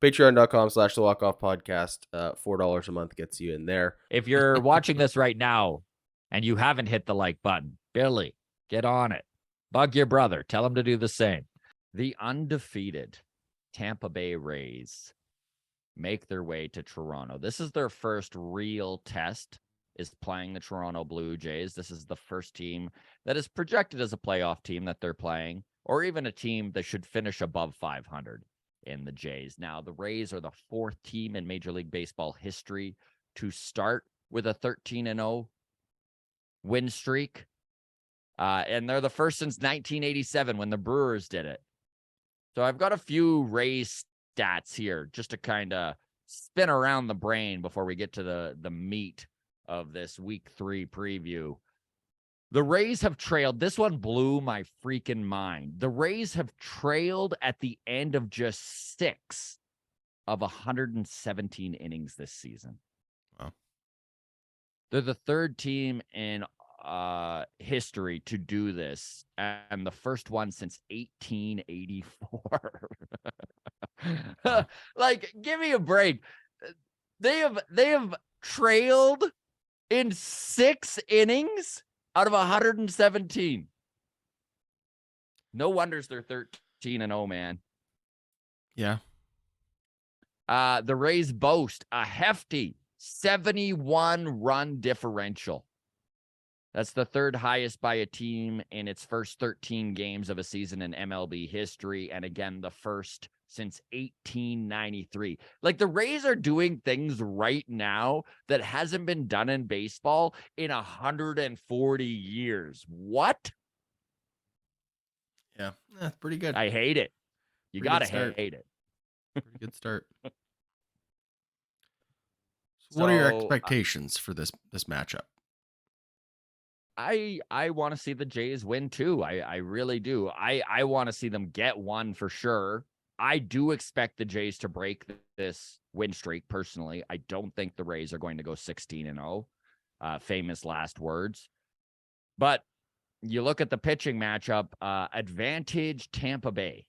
Patreon.com/the Walk-Off Podcast. $4 a month gets you in there. If you're watching this right now and you haven't hit the like button, Billy, get on it. Bug your brother. Tell him to do the same. The undefeated Tampa Bay Rays make their way to Toronto. This is their first real test, is playing the Toronto Blue Jays. This is the first team that is projected as a playoff team that they're playing, or even a team that should finish above 500 in the Jays. Now, the Rays are the fourth team in Major League Baseball history to start with a 13-0 win streak. And they're the first since 1987 when the Brewers did it. So I've got a few Rays stats here just to kind of spin around the brain before we get to the meat of this week 3 preview. The Rays have trailed. This one blew my freaking mind. The Rays have trailed at the end of just 6 of 117 innings this season. Wow. They're the third team in history to do this, and the first one since 1884. Like, give me a break. They have trailed in 6 innings out of 117. No wonders they're 13-0, man. Yeah. The Rays boast a hefty 71 run differential. That's the third highest by a team in its first 13 games of a season in MLB history. And again, the first since 1893. Like, the Rays are doing things right now that hasn't been done in baseball in 140 years. What? Yeah, that's pretty good. I hate it. You got to hate it. Pretty good start. So what are your expectations for this matchup? I want to see the Jays win too. I really do. I want to see them get one for sure. I do expect the Jays to break this win streak personally. I don't think the Rays are going to go 16-0. Famous last words. But you look at the pitching matchup, advantage Tampa Bay.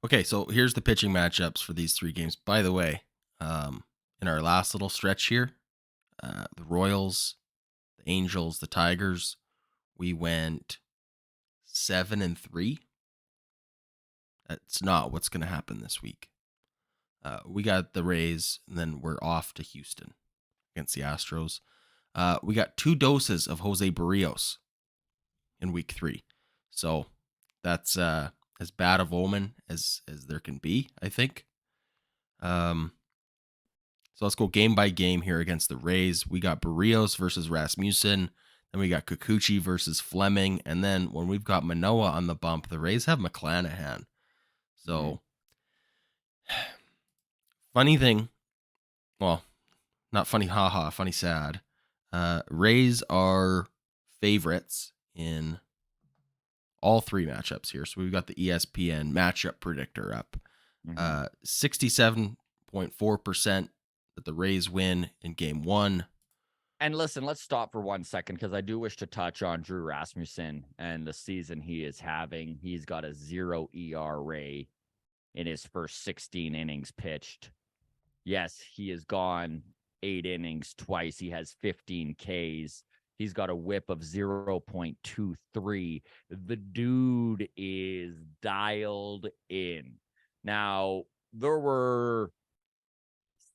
Okay, so here's the pitching matchups for these 3 games. By the way, in our last little stretch here, the Royals, the Angels, the Tigers, we went 7-3. That's not what's going to happen this week. We got the Rays, and then we're off to Houston against the Astros. We got 2 doses of Jose Barrios in week 3. So that's as bad of omen as there can be, I think. So let's go game by game here against the Rays. We got Barrios versus Rasmussen. Then we got Kikuchi versus Fleming. And then when we've got Manoah on the bump, the Rays have McClanahan. So, funny thing. Well, not funny, haha, funny, sad. Rays are favorites in all 3 matchups here. So we've got the ESPN matchup predictor up. 67.4% that the Rays win in game 1. And listen, let's stop for 1 second because I do wish to touch on Drew Rasmussen and the season he is having. He's got a 0 ERA in his first 16 innings pitched. Yes, he has gone 8 innings twice. He has 15 Ks. He's got a whip of 0.23. The dude is dialed in. Now, there were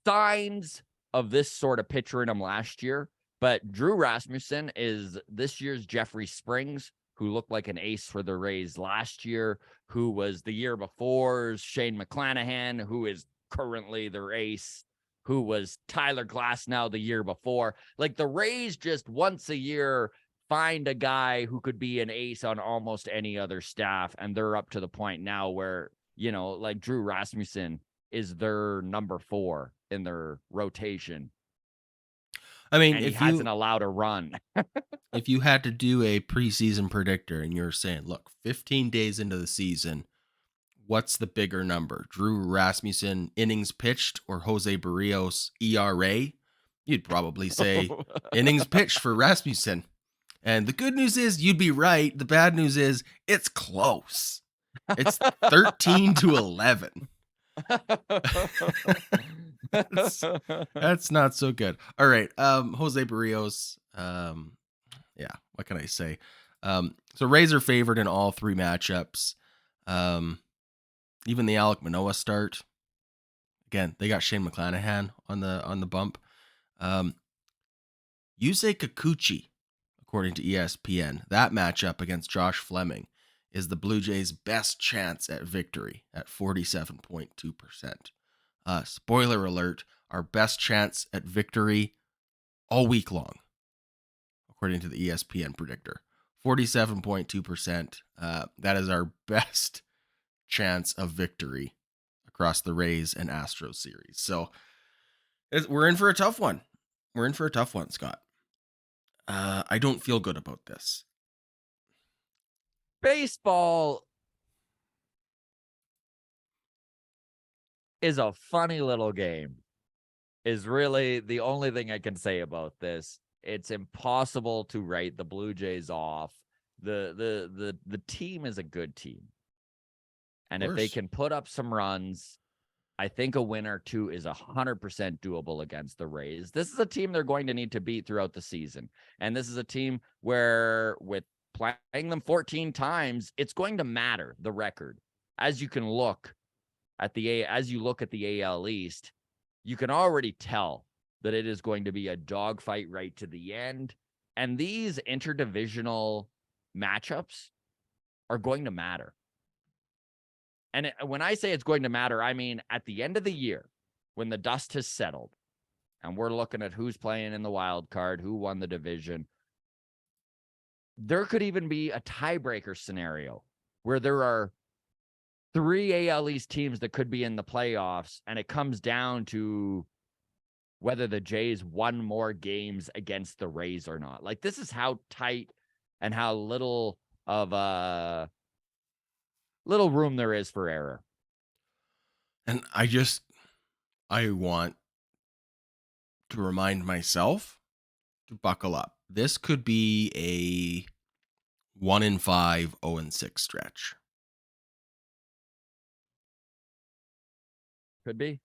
signs of this sort of pitcher in him last year, but Drew Rasmussen is this year's Jeffrey Springs, who looked like an ace for the Rays last year, who was the year before's Shane McClanahan, who is currently their ace, who was Tyler Glasnow the year before. Like, the Rays just once a year find a guy who could be an ace on almost any other staff, and they're up to the point now where, you know, like, Drew Rasmussen is their number 4 in their rotation. I mean, and he hasn't allowed a run. If you had to do a preseason predictor and you're saying, look, 15 days into the season, what's the bigger number? Drew Rasmussen innings pitched or Jose Barrios ERA? You'd probably say innings pitched for Rasmussen. And the good news is you'd be right. The bad news is it's close. It's 13-11. that's, that's not so good. All right. Jose Barrios. Yeah, what can I say? So Rays are favored in all three matchups. Even the Alek Manoah start. Again, they got Shane McClanahan on the bump. Yusie Kikuchi, according to ESPN, that matchup against Josh Fleming is the Blue Jays' best chance at victory at 47.2%. Spoiler alert, our best chance at victory all week long, according to the ESPN predictor. 47.2%. That is our best chance of victory across the Rays and Astros series. So we're in for a tough one. We're in for a tough one, Scott. I don't feel good about this. Baseball is a funny little game, is really the only thing I can say about this. It's impossible to write the Blue Jays off. The team is a good team. And if they can put up some runs, I think a win or two is 100% doable against the Rays. This is a team they're going to need to beat throughout the season. And this is a team where, with playing them 14 times, it's going to matter, the record. As you look at the AL East, you can already tell that it is going to be a dogfight right to the end. And these interdivisional matchups are going to matter. And when I say it's going to matter, I mean at the end of the year, when the dust has settled, and we're looking at who's playing in the wild card, who won the division, there could even be a tiebreaker scenario where there are 3 AL East teams that could be in the playoffs, and it comes down to whether the Jays won more games against the Rays or not. Like, this is how tight and how little of a little room there is for error. And I want to remind myself to buckle up. This could be a 1-5, 0-6 stretch. Could be.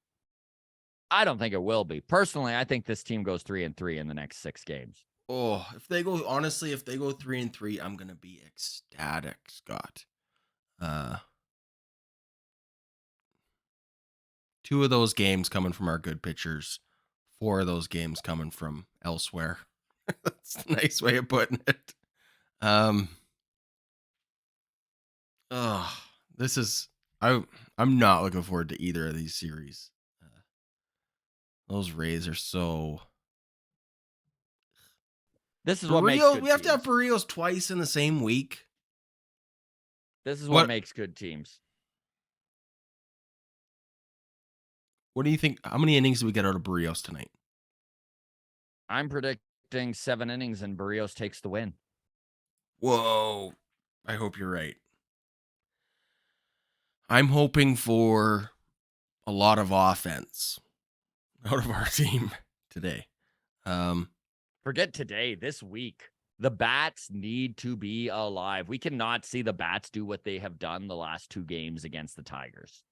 I don't think it will be. Personally, I think this team goes 3-3 in the next 6 games. Oh, if they go 3-3, I'm gonna be ecstatic, Scott. 2 of those games coming from our good pitchers, 4 of those games coming from elsewhere. That's a nice way of putting it. This is I'm not looking forward to either of these series. Those Rays are so. This is what makes good we have to have teams. Barrios twice in the same week. This is what makes good teams. What do you think? How many innings do we get out of Barrios tonight? I'm predicting 7 innings and Barrios takes the win. Whoa. I hope you're right. I'm hoping for a lot of offense out of our team today. Forget today, this week. The bats need to be alive. We cannot see the bats do what they have done the last 2 games against the Tigers.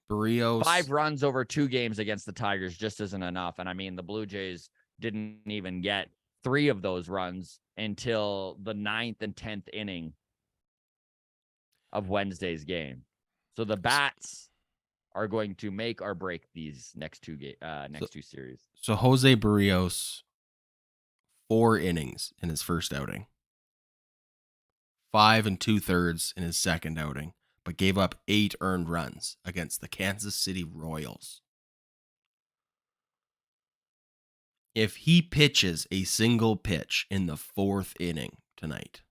Barrios. 5 runs over 2 games against the Tigers just isn't enough. And I mean, the Blue Jays didn't even get 3 of those runs until the 9th and 10th inning of Wednesday's game. So the bats are going to make or break these next 2 series. So Jose Barrios, 4 innings in his first outing, 5 2/3 in his second outing, but gave up 8 earned runs against the Kansas City Royals. If he pitches a single pitch in the 4th inning tonight,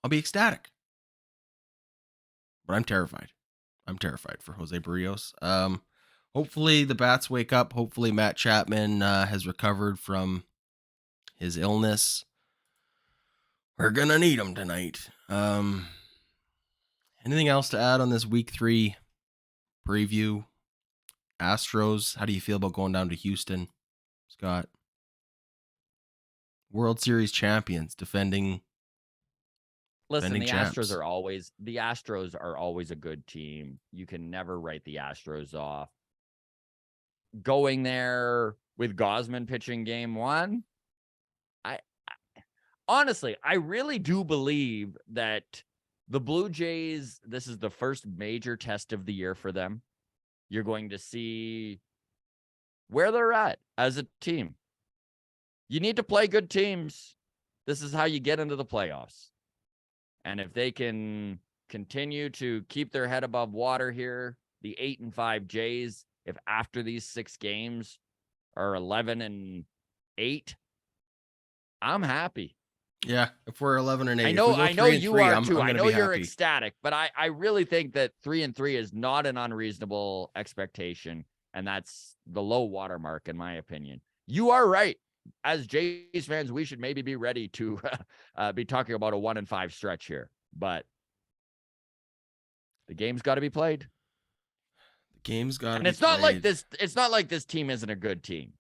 I'll be ecstatic. But I'm terrified. I'm terrified for Jose Barrios. Hopefully the bats wake up. Hopefully Matt Chapman has recovered from his illness. We're gonna need him tonight. Anything else to add on this week 3 preview? Astros, how do you feel about going down to Houston, Scott? World Series champions defending Listen, Defending champs. the Astros are always a good team. You can never write the Astros off. Going there with Gosman pitching game 1, I honestly, I really do believe that the Blue Jays, this is the first major test of the year for them. You're going to see where they're at as a team. You need to play good teams. This is how you get into the playoffs. And if they can continue to keep their head above water here, the 8-5 Jays, if after these 6 games are 11-8, I'm happy. Yeah, if we're 11-8, I know you are too. I know you're happy. ecstatic, but I really think that 3-3 is not an unreasonable expectation, and that's the low watermark in my opinion. You are right. As Jays fans, we should maybe be ready to be talking about a 1-5 stretch here, but the game's got to be played. The game's got to be played. And it's not like this. It's not like this team isn't a good team.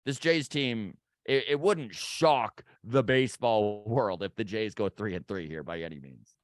This Jays team, it wouldn't shock the baseball world if the Jays go 3-3 here by any means.